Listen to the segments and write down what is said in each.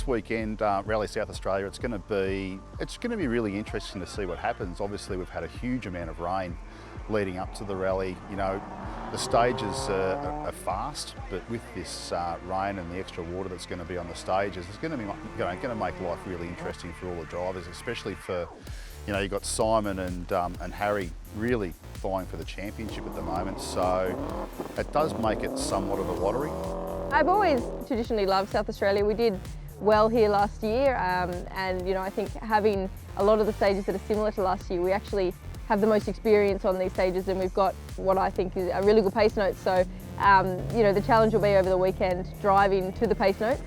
this weekend, Rally South Australia, it's going to be really interesting to see what happens. Obviously, we've had a huge amount of rain leading up to the rally. You know, the stages are fast, but with this rain and the extra water that's going to be on the stages, it's going to make life really interesting for all the drivers, especially for, you know, you've got Simon and Harry really vying for the championship at the moment, so it does make it somewhat of a lottery. I've always traditionally loved South Australia. We did well here last year, and you know, I think having a lot of the stages that are similar to last year, we actually have the most experience on these stages, and we've got what I think is a really good pace note. So, you know, the challenge will be over the weekend driving to the pace notes.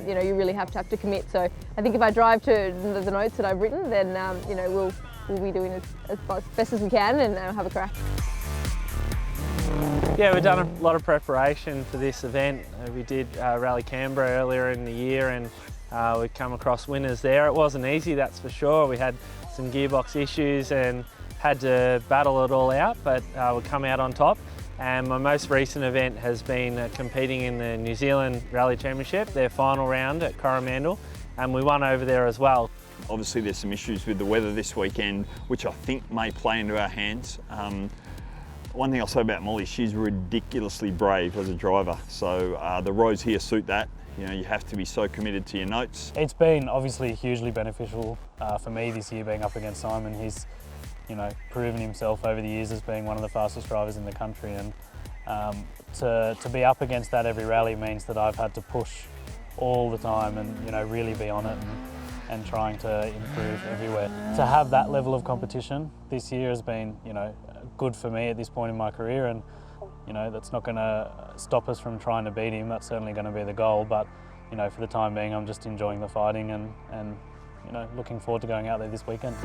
You know, you really have to commit. So I think if I drive to the notes that I've written, then you know, we'll be doing as best as we can and have a crack. Yeah, we've done a lot of preparation for this event. We did Rally Canberra earlier in the year, and we come across winners there. It wasn't easy, that's for sure. We had some gearbox issues and had to battle it all out, but we come out on top. And my most recent event has been competing in the New Zealand Rally Championship, their final round at Coromandel, and we won over there as well. Obviously there's some issues with the weather this weekend, which I think may play into our hands. One thing I'll say about Molly, she's ridiculously brave as a driver, so the roads here suit that. You know, you have to be so committed to your notes. It's been obviously hugely beneficial for me this year being up against Simon. He's, you know, proven himself over the years as being one of the fastest drivers in the country, and to be up against that every rally means that I've had to push all the time and, you know, really be on it and trying to improve everywhere. To have that level of competition this year has been, you know, good for me at this point in my career, and you know, that's not going to stop us from trying to beat him. That's certainly going to be the goal, but you know, for the time being I'm just enjoying the fighting and you know, looking forward to going out there this weekend.